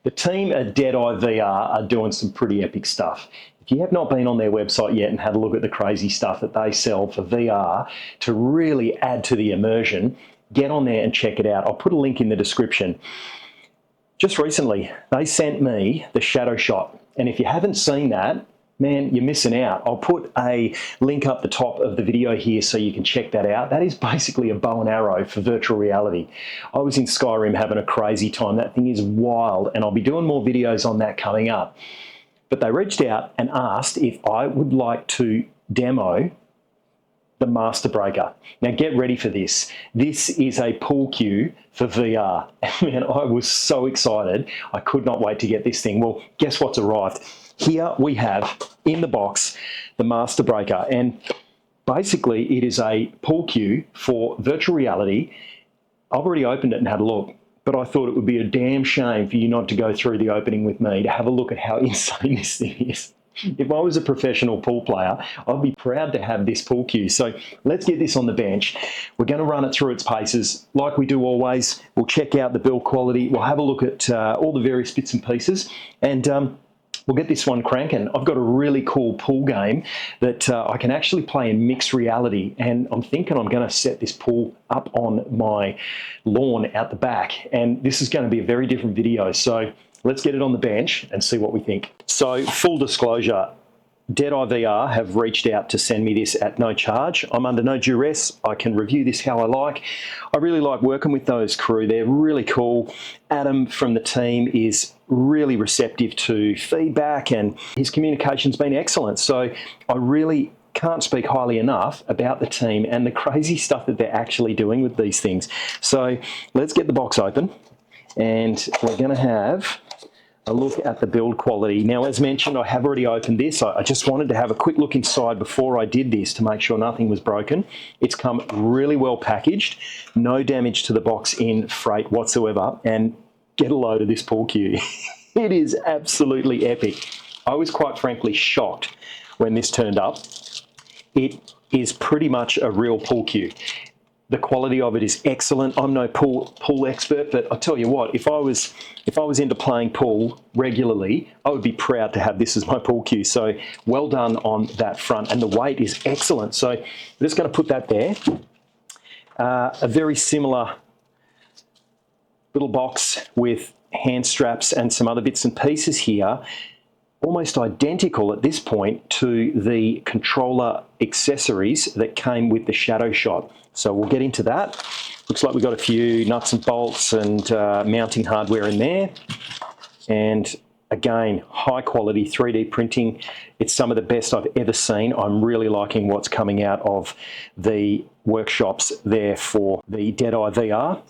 The team at Deadeye VR are doing some pretty epic stuff. If you have not been on their website yet and had a look at the crazy stuff that they sell for VR to really add to the immersion, get on there and check it out. I'll put a link in the description. Just recently, they sent me the Shadow Shot. And if you haven't seen that, man, you're missing out. I'll put a link up the top of the video here so you can check that out. That is basically a bow and arrow for virtual reality. I was in Skyrim having a crazy time. That thing is wild, and I'll be doing more videos on that coming up. But they reached out and asked if I would like to demo the Master Breaker. Now get ready for this. This is a pool cue for VR. Man, I was so excited. I could not wait to get this thing. Well, guess what's arrived? Here we have in the box the Master Breaker, and basically it is a pool cue for virtual reality. I've already opened it and had a look, but I thought it would be a damn shame for you not to go through the opening with me to have a look at how insane this thing is. If I was a professional pool player, I'd be proud to have this pool cue. So let's get this on the bench. We're going to run it through its paces like we do always. We'll check out the build quality. We'll have a look at all the various bits and pieces, and we'll get this one cranking. I've got a really cool pool game that I can actually play in mixed reality, and I'm thinking I'm going to set this pool up on my lawn out the back, and this is going to be a very different video. So let's get it on the bench and see what we think. So full disclosure, Deadeye VR have reached out to send me this at no charge. I'm under no duress. I can review this how I like. I really like working with those crew. They're really cool. Adam from the team is really receptive to feedback, and his communication's been excellent. So I really can't speak highly enough about the team and the crazy stuff that they're actually doing with these things. So let's get the box open, and we're going to have a look at the build quality. Now, as mentioned, I have already opened this. I just wanted to have a quick look inside before I did this to make sure nothing was broken. It's come really well packaged, no damage to the box in freight whatsoever, and get a load of this pool cue. It is absolutely epic. I was quite frankly shocked when this turned up. It is pretty much a real pool cue. The quality of it is excellent. I'm no pool expert, but I tell you what, if I was into playing pool regularly, I would be proud to have this as my pool cue. So well done on that front, and the weight is excellent. So I'm just going to put that there. A very similar little box with hand straps and some other bits and pieces here, almost identical at this point to the controller accessories that came with the Shadow Shot. So we'll get into that. Looks like we've got a few nuts and bolts and mounting hardware in there. And again, high quality 3D printing. It's some of the best I've ever seen. I'm really liking what's coming out of the workshops there for the Deadeye VR.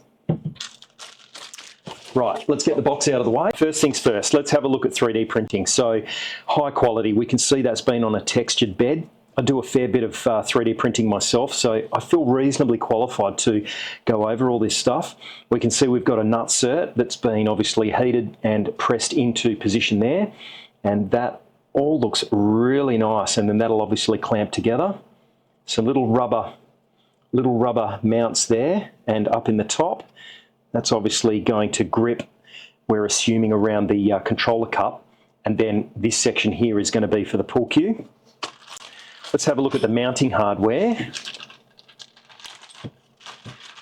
Right, let's get the box out of the way. First things first, let's have a look at 3D printing. So high quality, we can see that's been on a textured bed. I do a fair bit of 3D printing myself, so I feel reasonably qualified to go over all this stuff. We can see we've got a nut cert that's been obviously heated and pressed into position there, and that all looks really nice, and then that'll obviously clamp together. Some little rubber mounts there, and up in the top, that's obviously going to grip, we're assuming, around the controller cup, and then this section here is going to be for the pool cue. Let's have a look at the mounting hardware.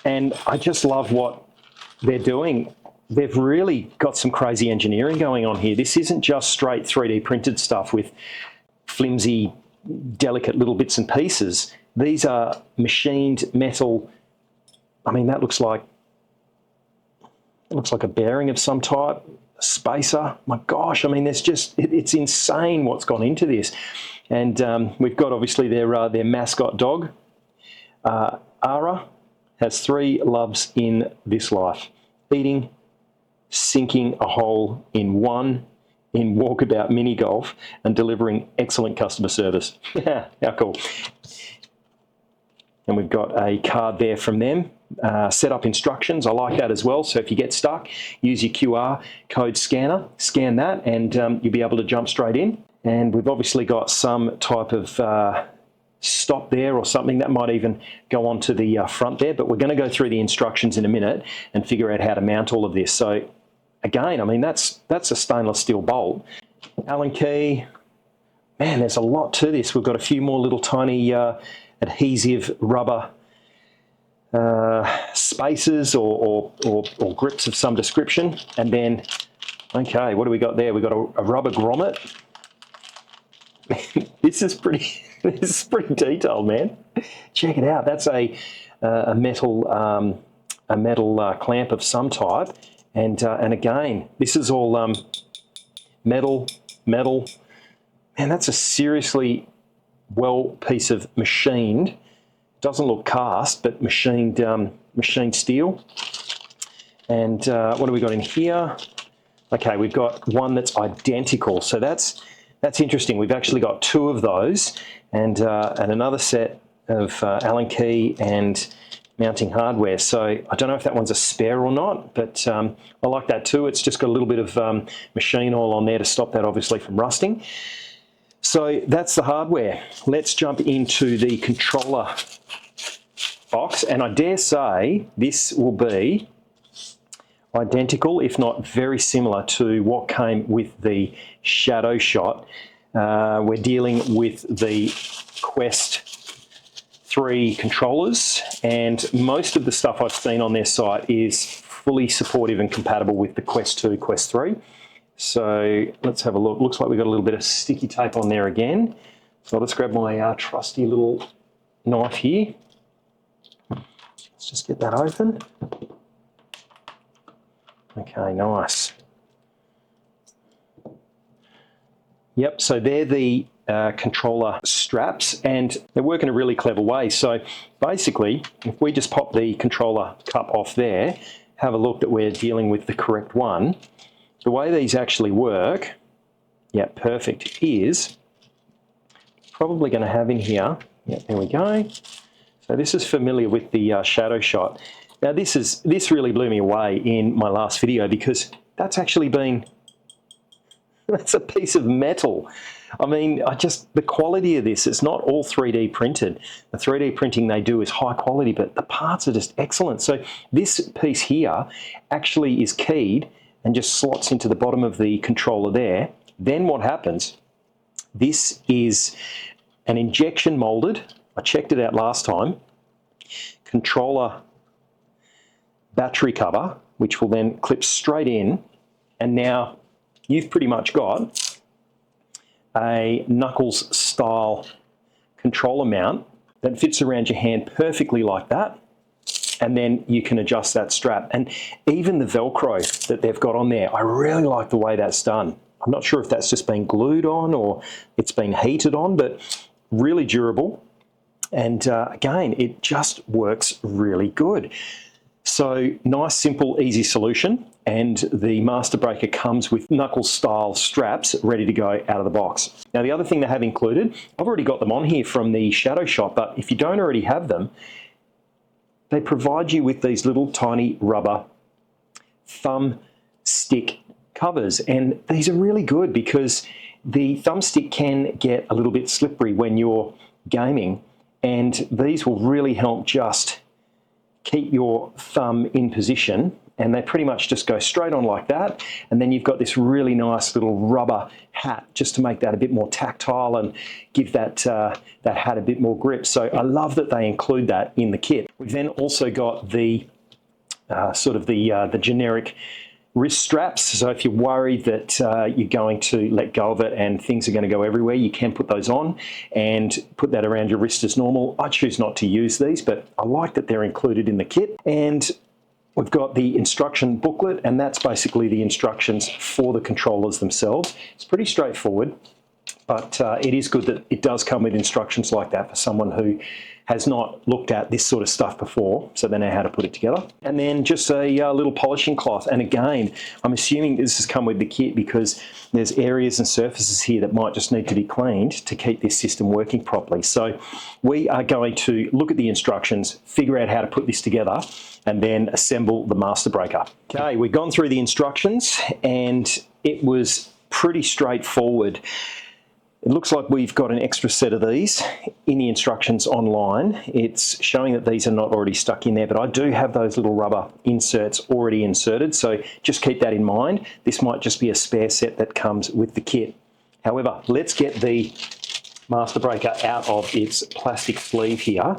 And I just love what they're doing. They've really got some crazy engineering going on here. This isn't just straight 3D printed stuff with flimsy, delicate little bits and pieces. These are machined metal. I mean, that looks like a bearing of some type, a spacer. My gosh, I mean, there's just, it's insane what's gone into this. And we've got obviously their mascot dog. Ara has 3 loves in this life: eating, sinking a hole in one in Walkabout Mini Golf, and delivering excellent customer service. How cool. And we've got a card there from them. Setup instructions, I like that as well. So if you get stuck, use your QR code scanner, scan that, and you'll be able to jump straight in. And we've obviously got some type of stop there or something that might even go onto the front there, but we're going to go through the instructions in a minute and figure out how to mount all of this. So again, I mean, that's a stainless steel bolt. Allen key. Man, there's a lot to this. We've got a few more little tiny adhesive rubber spaces or grips of some description. And then, okay, what do we got there? We've got a rubber grommet. This is pretty detailed, man. Check it out. That's a metal clamp of some type. And again, this is all metal. Man, that's a seriously well piece of machined. Doesn't look cast, but machined steel. And what do we got in here? Okay, we've got one that's identical. So that's interesting. We've actually got two of those, and another set of Allen key and mounting hardware. So I don't know if that one's a spare or not, but I like that too. It's just got a little bit of machine oil on there to stop that obviously from rusting. So that's the hardware. Let's jump into the controller box, and I dare say this will be identical, if not very similar to what came with the Shadow Shot. We're dealing with the Quest 3 controllers, and most of the stuff I've seen on their site is fully supportive and compatible with the Quest 2, Quest 3. So let's have a look. Looks like we've got a little bit of sticky tape on there again. So I'll just grab my trusty little knife here. Let's just get that open. Okay, nice. Yep, so they're the controller straps, and they work in a really clever way. So basically, if we just pop the controller cup off there, have a look that we're dealing with the correct one. The way these actually work, yeah, perfect, is probably going to have in here, yeah, there we go. So this is familiar with the Shadow Shot. Now this really blew me away in my last video, because that's actually been, that's a piece of metal. I mean, the quality of this, it's not all 3D printed. The 3D printing they do is high quality, but the parts are just excellent. So this piece here actually is keyed and just slots into the bottom of the controller there. Then what happens, this is an injection molded, I checked it out last time, controller battery cover, which will then clip straight in, and now you've pretty much got a Knuckles style controller mount that fits around your hand perfectly like that, and then you can adjust that strap. And even the Velcro that they've got on there, I really like the way that's done. I'm not sure if that's just been glued on or it's been heated on, but really durable. And again, it just works really good. So nice, simple, easy solution. And the Master Breaker comes with Knuckles style straps ready to go out of the box. Now the other thing they have included, I've already got them on here from the Shadow Shot, but if you don't already have them, they provide you with these little tiny rubber thumb stick covers. And these are really good because the thumbstick can get a little bit slippery when you're gaming, and these will really help just keep your thumb in position, and they pretty much just go straight on like that. And then you've got this really nice little rubber hat just to make that a bit more tactile and give that that hat a bit more grip. So I love that they include that in the kit. We've then also got the sort of the generic wrist straps. So if you're worried that you're going to let go of it and things are going to go everywhere, you can put those on and put that around your wrist as normal. I choose not to use these, but I like that they're included in the kit. And we've got the instruction booklet, and that's basically the instructions for the controllers themselves. It's pretty straightforward, but it is good that it does come with instructions like that for someone who has not looked at this sort of stuff before, so they know how to put it together. And then just a little polishing cloth. And again, I'm assuming this has come with the kit because there's areas and surfaces here that might just need to be cleaned to keep this system working properly. So we are going to look at the instructions, figure out how to put this together, and then assemble the Master Breaker. Okay, we've gone through the instructions and it was pretty straightforward. It looks like we've got an extra set of these in the instructions online. It's showing that these are not already stuck in there, but I do have those little rubber inserts already inserted, so just keep that in mind. This might just be a spare set that comes with the kit. However, let's get the master breaker out of its plastic sleeve here.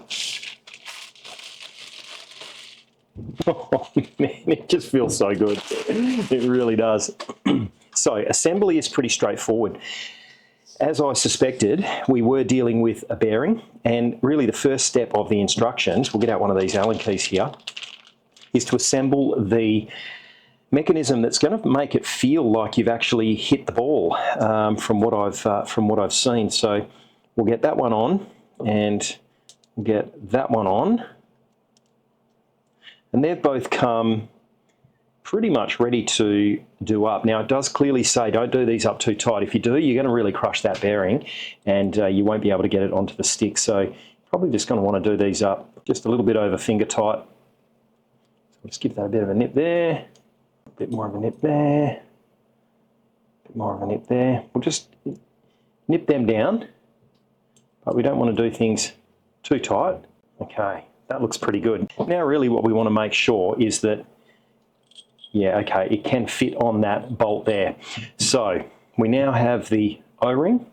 Oh man, it just feels so good. It really does. So assembly is pretty straightforward. As I suspected, we were dealing with a bearing, and really the first step of the instructions, we'll get out one of these Allen keys here, is to assemble the mechanism that's going to make it feel like you've actually hit the ball, from what I've seen. So we'll get that one on, and we'll get that one on, and they've both come pretty much ready to do up. Now it does clearly say don't do these up too tight. If you do, you're going to really crush that bearing, and you won't be able to get it onto the stick. So probably just going to want to do these up just a little bit over finger tight. So we'll just give that a bit of a nip there, a bit more of a nip there, a bit more of a nip there. We'll just nip them down, but we don't want to do things too tight. Okay, that looks pretty good. Now really what we want to make sure is that, yeah, okay, it can fit on that bolt there. So we now have the O-ring.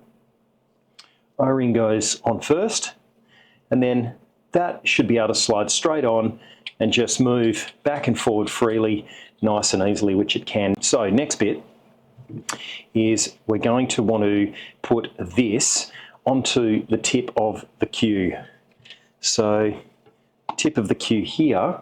O-ring goes on first, and then that should be able to slide straight on and just move back and forward freely, nice and easily, which it can. So next bit is we're going to want to put this onto the tip of the cue. So tip of the cue here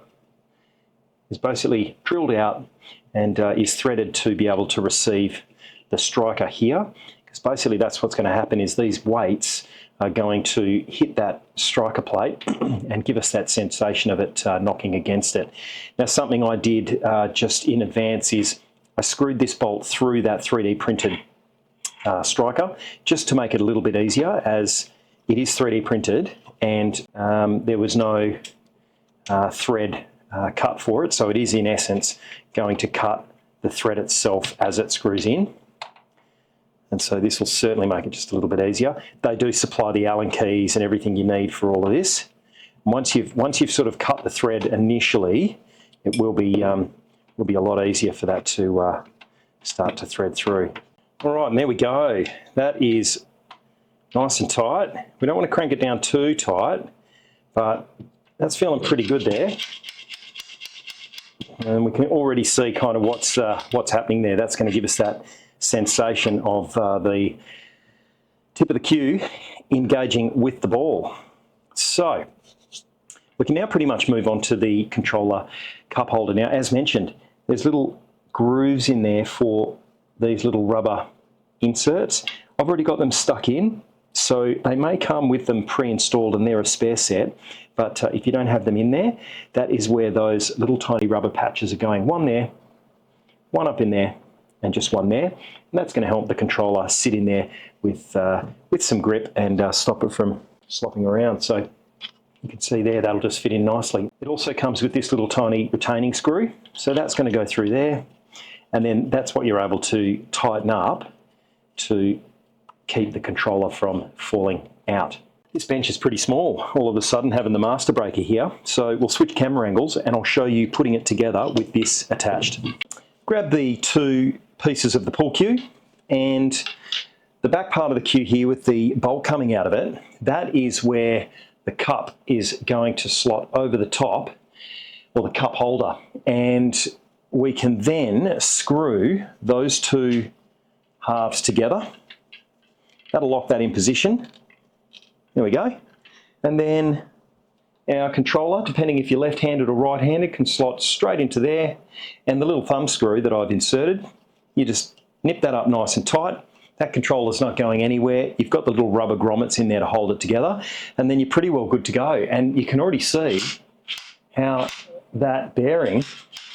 is basically drilled out and is threaded to be able to receive the striker here, because basically that's what's going to happen is these weights are going to hit that striker plate and give us that sensation of it knocking against it. Now something I did just in advance is I screwed this bolt through that 3D printed striker just to make it a little bit easier, as it is 3D printed and there was no thread cut for it, so it is in essence going to cut the thread itself as it screws in, and so this will certainly make it just a little bit easier. They do supply the Allen keys and everything you need for all of this. Once you've sort of cut the thread initially, it will be a lot easier for that to start to thread through. All right, and there we go. That is nice and tight. We don't want to crank it down too tight, but that's feeling pretty good there. And we can already see kind of what's happening there. That's going to give us that sensation of the tip of the cue engaging with the ball. So we can now pretty much move on to the controller cup holder. Now, as mentioned, there's little grooves in there for these little rubber inserts. I've already got them stuck in, so they may come with them pre-installed and they're a spare set. But if you don't have them in there, that is where those little tiny rubber patches are going. One there, one up in there, and just one there. And that's going to help the controller sit in there with some grip and stop it from slopping around. So you can see there, that'll just fit in nicely. It also comes with this little tiny retaining screw. So that's going to go through there. And then that's what you're able to tighten up to keep the controller from falling out. This bench is pretty small all of a sudden having the master breaker here, so we'll switch camera angles and I'll show you putting it together with this attached. Grab the two pieces of the pull cue, and the back part of the cue here with the bolt coming out of it, that is where the cup is going to slot over the top, or the cup holder, and we can then screw those two halves together. That'll lock that in position. There we go. And then our controller, depending if you're left-handed or right-handed, can slot straight into there. And the little thumb screw that I've inserted, you just nip that up nice and tight. That controller's not going anywhere. You've got the little rubber grommets in there to hold it together, and then you're pretty well good to go. And you can already see how that bearing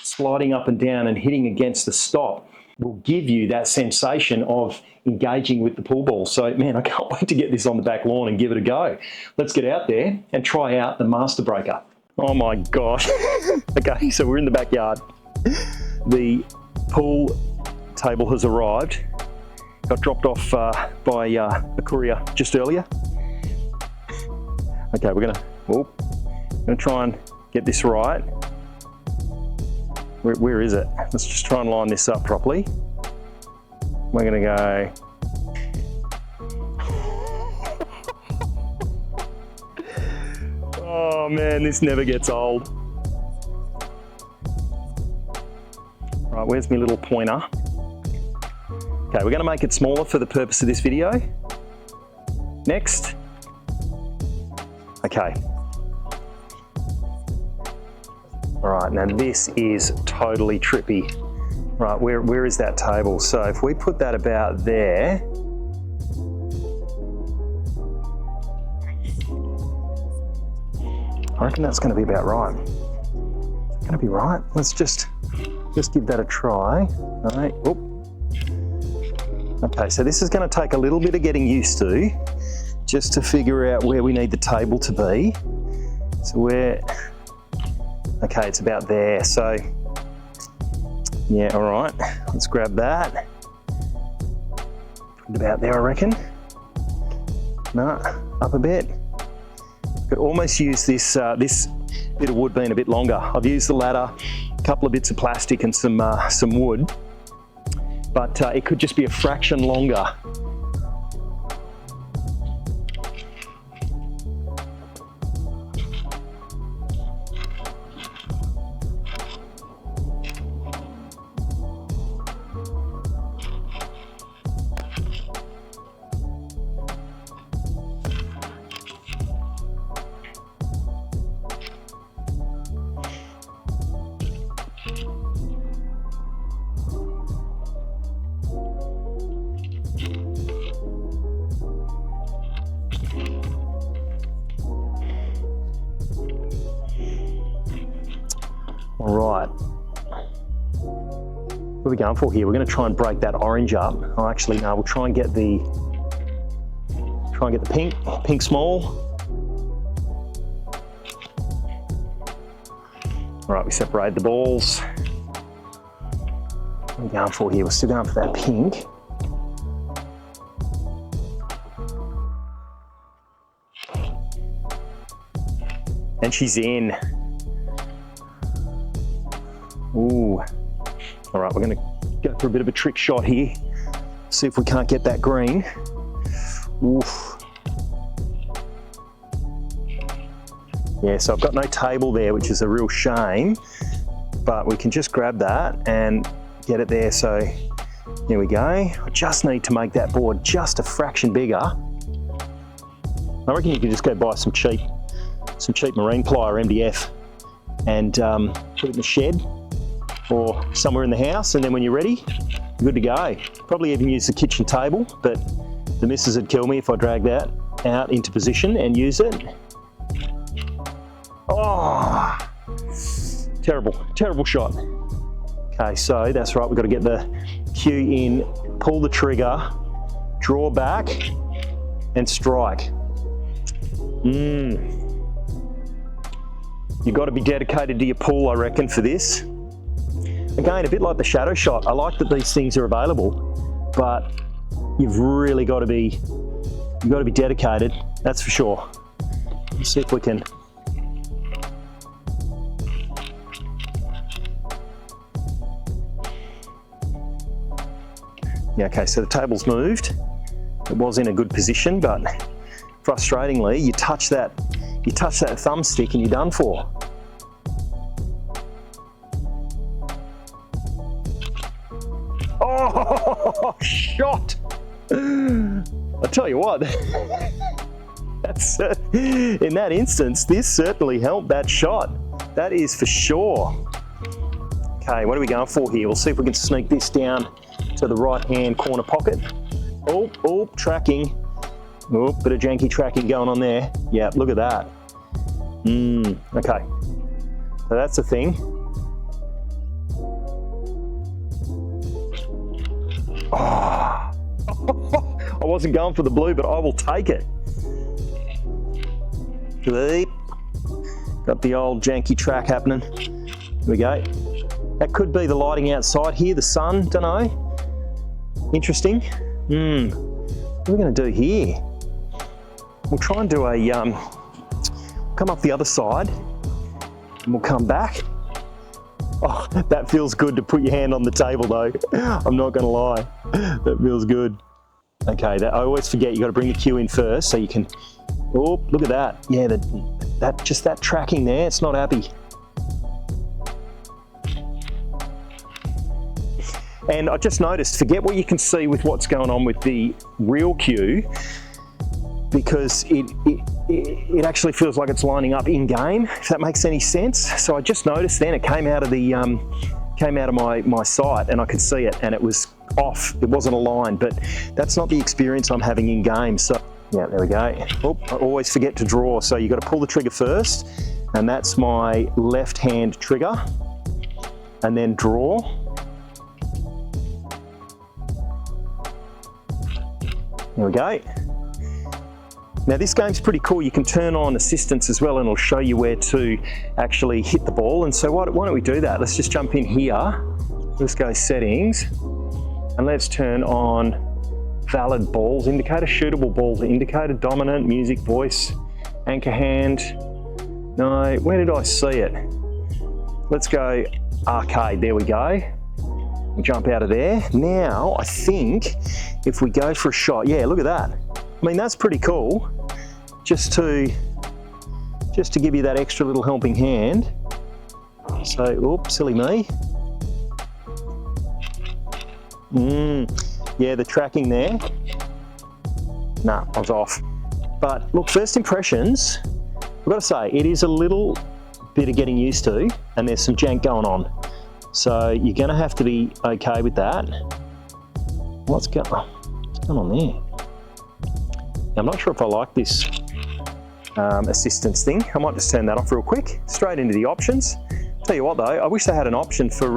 sliding up and down and hitting against the stop will give you that sensation of engaging with the pool ball. So man, I can't wait to get this on the back lawn and give it a go. Let's get out there and try out the master breaker. Oh my gosh. Okay, so we're in the backyard. The pool table has arrived. got dropped off by a courier just earlier. Okay, we're gonna try and get this right. Where is it? Let's just try and line this up properly. We're gonna go. Oh man, this never gets old. Right, where's my little pointer? Okay, we're gonna make it smaller for the purpose of this video. Next. Okay. All right, now this is totally trippy. Right, where is that table? So if we put that about there, I reckon that's gonna be about right. It's gonna be right. Let's just give that a try. All right, oop. Okay, so this is gonna take a little bit of getting used to, just to figure out where we need the table to be. So okay, it's about there. So yeah, all right, let's grab that. Put it about there, I reckon. No, up a bit. Could almost use this this bit of wood being a bit longer. I've used the ladder, a couple of bits of plastic and some wood, but it could just be a fraction longer. All right, what are we going for here? We're going to try and break that orange up. Oh, actually, no, we'll try and get the pink small. All right, we separated the balls. What are we going for here? We're still going for that pink. And she's in. Ooh. All right, we're gonna go for a bit of a trick shot here. See if we can't get that green. Oof. Yeah, so I've got no table there, which is a real shame, but we can just grab that and get it there. So there we go. I just need to make that board just a fraction bigger. I reckon you could just go buy some cheap marine ply or MDF and put it in the shed or somewhere in the house, and then when you're ready, you're good to go. Probably even use the kitchen table, but the missus would kill me if I drag that out into position and use it. Oh, terrible shot. Okay, so that's right, we've got to get the cue in, pull the trigger, draw back, and strike. You've got to be dedicated to your pool, I reckon, for this. Again, a bit like the shadow shot. I like that these things are available, but you've really got to be, dedicated, that's for sure. Let's see if we can. Yeah, okay, so the table's moved. It was in a good position, but frustratingly, you touch that thumbstick and you're done for. Oh, shot! I tell you what, that's in that instance, this certainly helped that shot. That is for sure. Okay, what are we going for here? We'll see if we can sneak this down to the right-hand corner pocket. Oh, tracking. Oh, bit of janky tracking going on there. Yeah, look at that. Okay. So that's the thing. Oh. I wasn't going for the blue, but I will take it. Got the old janky track happening. Here we go. That could be the lighting outside here, the sun, don't know. Interesting. What are we going to do here? We'll try and do a, come up the other side and we'll come back. Oh, that feels good to put your hand on the table though. I'm not going to lie. That feels good. Okay, I always forget you got to bring the cue in first so you can, oh, look at that. Yeah, just that tracking there, it's not happy. And I just noticed, forget what you can see with what's going on with the real cue, because it actually feels like it's lining up in game, if that makes any sense. So I just noticed then it came out of the my sight and I could see it and it was off, it wasn't aligned, but that's not the experience I'm having in game. So yeah, there we go. Oh, I always forget to draw, so you got to pull the trigger first, and that's my left hand trigger, and then draw. There we go. Now this game's pretty cool. You can turn on assistance as well and it'll show you where to actually hit the ball. And so why don't we do that? Let's just jump in here. Let's go settings and let's turn on valid balls indicator, shootable balls indicator, dominant, music, voice, anchor hand. No, where did I see it? Let's go arcade, there we go. We'll jump out of there. Now, I think if we go for a shot, yeah, look at that. I mean, that's pretty cool. Just to give you that extra little helping hand. So, oops, silly me. Yeah, the tracking there. Nah, I was off. But look, first impressions, I've got to say, it is a little bit of getting used to, and there's some jank going on. So you're going to have to be okay with that. What's going on there? I'm not sure if I like this assistance thing. I might just turn that off real quick. Straight into the options. Tell you what though, I wish they had an option for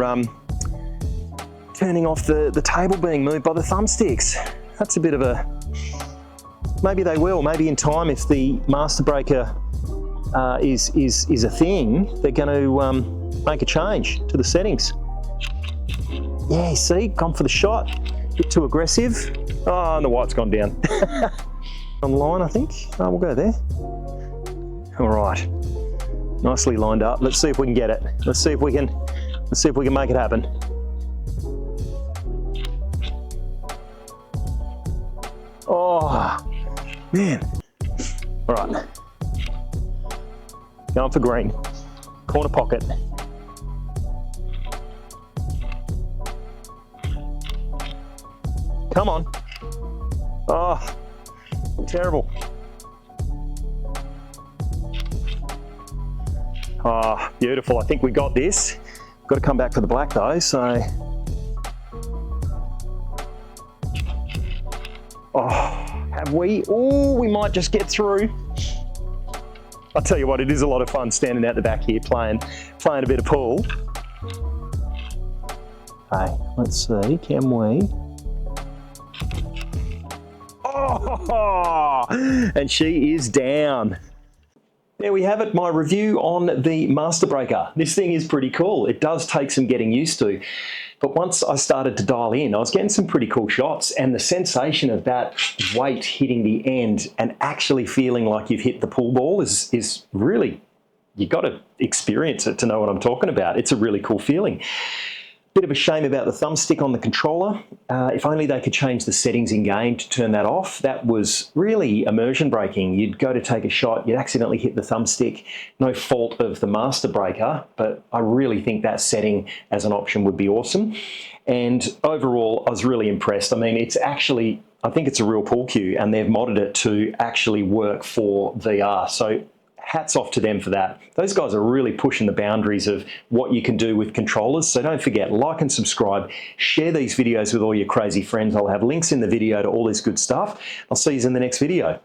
turning off the table being moved by the thumbsticks. That's a bit of a... Maybe they will. Maybe in time, if the Master Breaker is a thing, they're going to make a change to the settings. Yeah, see, gone for the shot. A bit too aggressive. Oh, and the white's gone down. Online, I think. Oh, we'll go there. All right, nicely lined up. Let's see if we can get it. Let's see if we can make it happen. Oh, man. All right. Going for green. Corner pocket. Come on. Oh, terrible. Oh, beautiful. I think we got this. Got to come back for the black though, so. Oh, have we? Oh, we might just get through. I'll tell you what, it is a lot of fun standing out the back here playing a bit of pool. Okay, let's see, can we? Oh, and she is down. There we have it, my review on the Master Breaker. This thing is pretty cool. It does take some getting used to. But once I started to dial in, I was getting some pretty cool shots, and the sensation of that weight hitting the end and actually feeling like you've hit the pool ball is really, you've got to experience it to know what I'm talking about. It's a really cool feeling. Bit of a shame about the thumbstick on the controller. If only they could change the settings in game to turn that off. That was really immersion breaking. You'd go to take a shot, you'd accidentally hit the thumbstick. No fault of the Master Breaker, but I really think that setting as an option would be awesome. And overall, I was really impressed. I mean, it's actually, I think it's a real pool cue, and they've modded it to actually work for VR. So hats off to them for that. Those guys are really pushing the boundaries of what you can do with controllers. So don't forget, like and subscribe, share these videos with all your crazy friends. I'll have links in the video to all this good stuff. I'll see you in the next video.